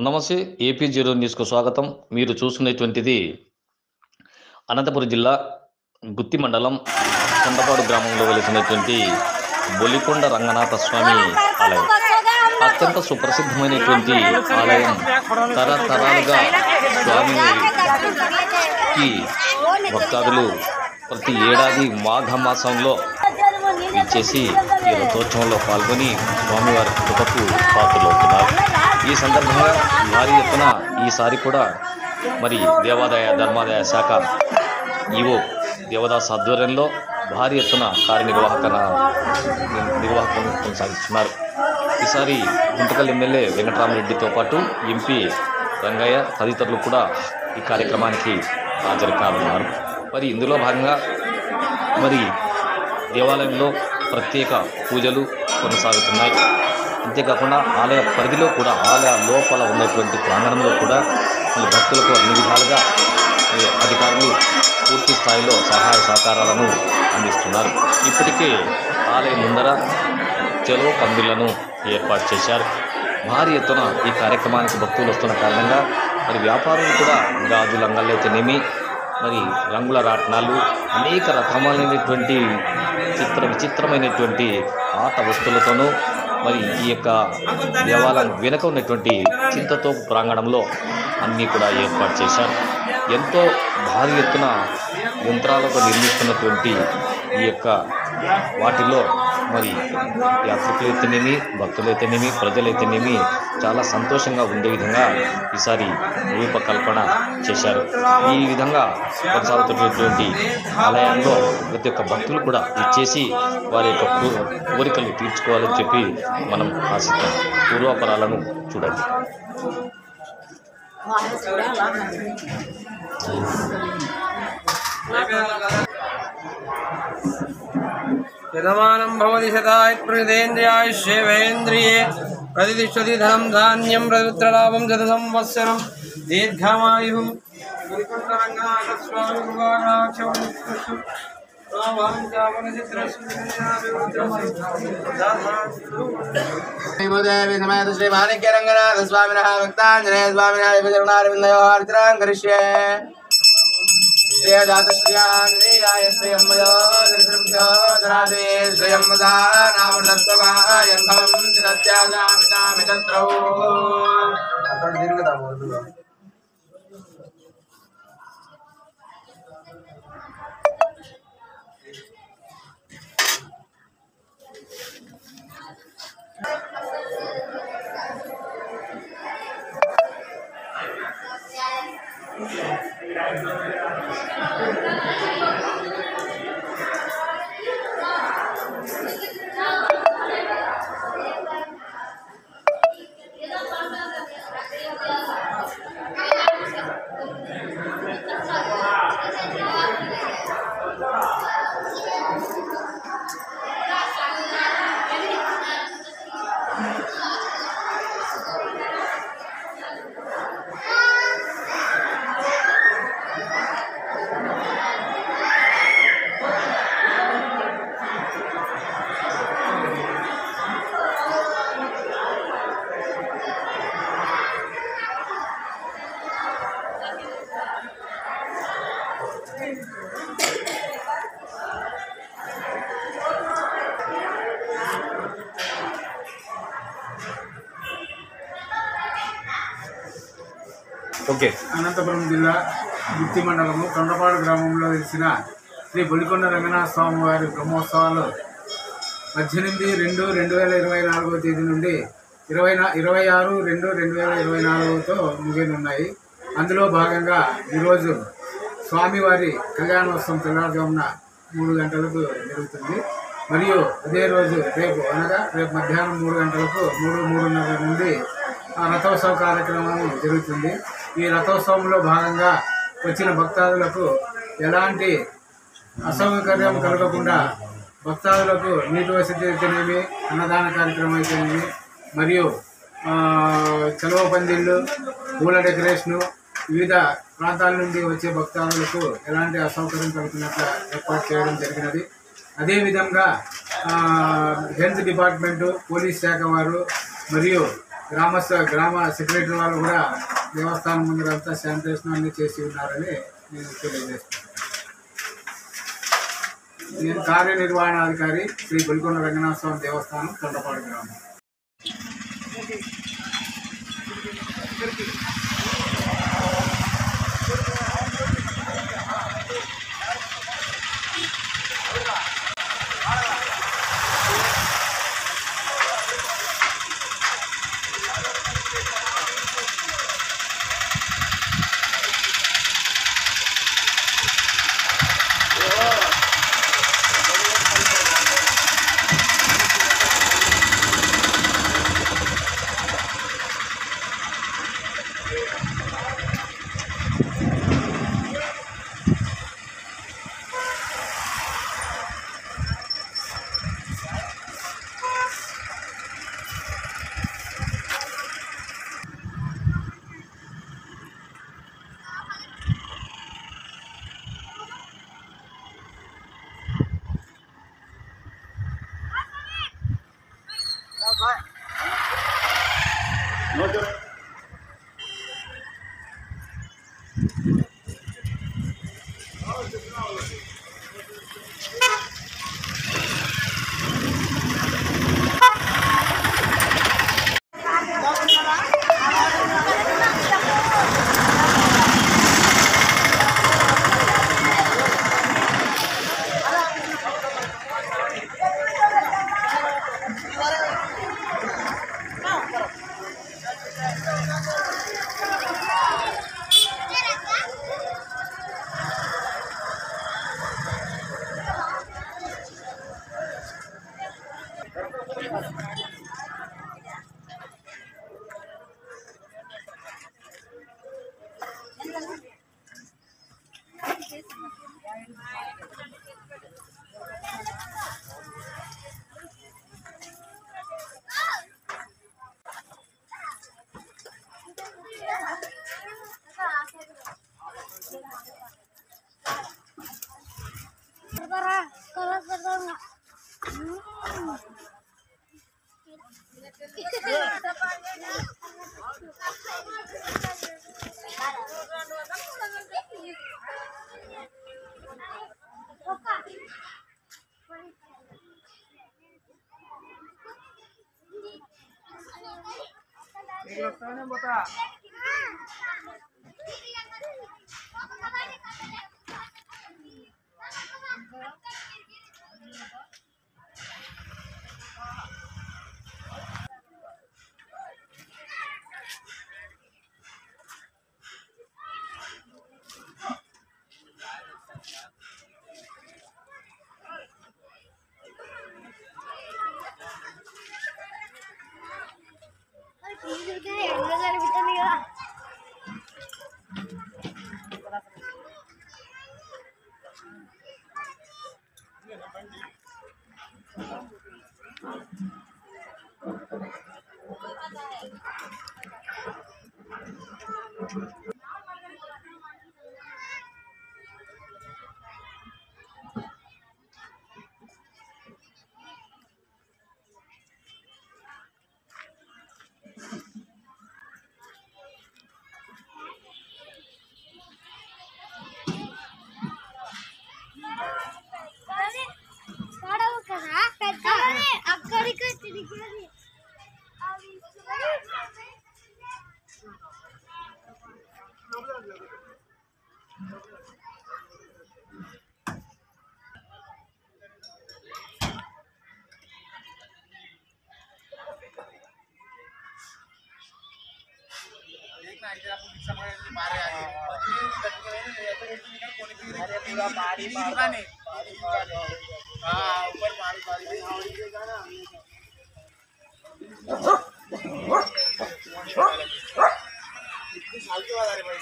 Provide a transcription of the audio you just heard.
నమస్తే. AP zero న్యూస్కు స్వాగతం. మీరు చూస్తున్నటువంటిది అనంతపురం జిల్లా గుత్తి మండలం కొండపాడు గ్రామంలో వెలిసినటువంటి బొలికొండ రంగనాథ స్వామి ఆలయం. అత్యంత సుప్రసిద్ధమైనటువంటి ఆలయం. తరతరాలుగా స్వామికి భక్తాదులు ప్రతి ఏడాది మాఘ మాసంలో ఇచ్చేసి ఈ రథోత్సవంలో పాల్గొని స్వామివారి కృపకు పాత్రలవుతున్నారు. ఈ సందర్భంగా భారీ ఎత్తున ఈసారి కూడా మరి దేవాదాయ ధర్మాదాయ శాఖ ఈవో దేవదాస్ ఆధ్వర్యంలో భారీ ఎత్తున నిర్వాహకం కొనసాగిస్తున్నారు. ఈసారి గుంతకల్ ఎమ్మెల్యే వెంకటరామరెడ్డితో పాటు ఎంపీ రంగయ్య తదితరులు కూడా ఈ కార్యక్రమానికి హాజరు కానున్నారు. మరి ఇందులో భాగంగా మరి దేవాలయంలో ప్రత్యేక పూజలు కొనసాగుతున్నాయి. అంతేకాకుండా ఆలయ పరిధిలో కూడా ఆలయ లోపల ఉన్నటువంటి ప్రాంగణంలో కూడా భక్తులకు అన్ని విధాలుగా అధికారులు పూర్తి స్థాయిలో సహాయ సహకారాలను అందిస్తున్నారు. ఇప్పటికే ఆలయం ముందర చెరువు పందిళ్లను ఏర్పాటు చేశారు. భారీ ఎత్తున ఈ కార్యక్రమానికి భక్తులు వస్తున్న కారణంగా మరి వ్యాపారులు కూడా గాజులు అంగళ్ళైతేనేమి మరి రంగుల రాట్నాలు అనేక రకమైనటువంటి విచిత్రమైనటువంటి ఆట వస్తువులతోనూ మరి ఈ యొక్క దేవాలయం వెనుక ఉన్నటువంటి చింతతో ప్రాంగణంలో అన్నీ కూడా ఏర్పాటు చేశారు. ఎంతో భారీ ఎత్తున యంత్రాలతో నిర్మిస్తున్నటువంటి ఈ యొక్క వాటిలో మరి యాత్రికులైతేనేమి భక్తులైతేనేమి ప్రజలైతేనేమి చాలా సంతోషంగా ఉండే విధంగా ఈసారి రూపకల్పన చేశారు. ఈ విధంగా కొనసాగుతున్నటువంటి ఆలయంలో ప్రతి ఒక్క భక్తులు కూడా ఇచ్చేసి వారి యొక్క కోరికలు తీర్చుకోవాలని చెప్పి మనం ఆశిస్తాం. పూర్వాపరాలను చూడండి. यजमानं भवति शताय प्रदेन्द्रियायुष्येवेन्द्रिये प्रतिष्ठति धनं धान्यं प्रवित्रलाभं शतसंवत्सरं दीर्घमायुः श्री माणिक्य रंगनाथ स्वामिनः भक्ताञ्जनेय स्वामिनः विचरणारविन्दयोः अर्चनां करिष्ये श्रेयजातश्रियाय श्रेयम्मयो दरिद्रभ्यो धरादे श्रेयम्मदा नामृतत्वमायन्भवं चिरत्याजामितामि तत्रौ अక్కడ తిరుగుదా మొదలు అనంతపురం జిల్లా గుత్తి మండలము కొండపాడు గ్రామంలో వెలిసిన శ్రీ బొలికొండ రంగనాథ స్వామి వారి బ్రహ్మోత్సవాలు 18/2/2024 తేదీ నుండి 26/2/2024తో ముగియనున్నాయి. అందులో భాగంగా ఈరోజు స్వామివారి కళ్యాణోత్సవం తెల్లవారుజామున 3 గంటలకు జరుగుతుంది. మరియు అదే రోజు రేపు మధ్యాహ్నం 3 గంటలకు 3:30 నుండి రథోత్సవ కార్యక్రమం జరుగుతుంది. ఈ రథోత్సవంలో భాగంగా వచ్చిన భక్తాదులకు ఎలాంటి అసౌకర్యం కలగకుండా భక్తాదులకు నీటి వసతి అయితేనేమి, అన్నదాన కార్యక్రమం అయితేనేమి, మరియు చలువ పందిళ్ళు, పూల డెకరేషను, వివిధ ప్రాంతాల నుండి వచ్చే భక్తాదులకు ఎలాంటి అసౌకర్యం కలుగుతున్నట్లు ఏర్పాటు చేయడం జరిగినది. అదేవిధంగా హెల్త్ డిపార్ట్మెంటు, పోలీస్ శాఖ వారు మరియు గ్రామ సెక్రటరీ వాళ్ళు కూడా దేవస్థానం ముందరంతా శానిటేషన్ అన్ని చేసి ఉన్నారని నేను తెలియజేస్తున్నాను. నేను కార్యనిర్వహణాధికారి శ్రీ బొలికొండ రంగనాథ స్వామి దేవస్థానం తొండపాడు గ్రామం. साल के बाद आ रहे भाई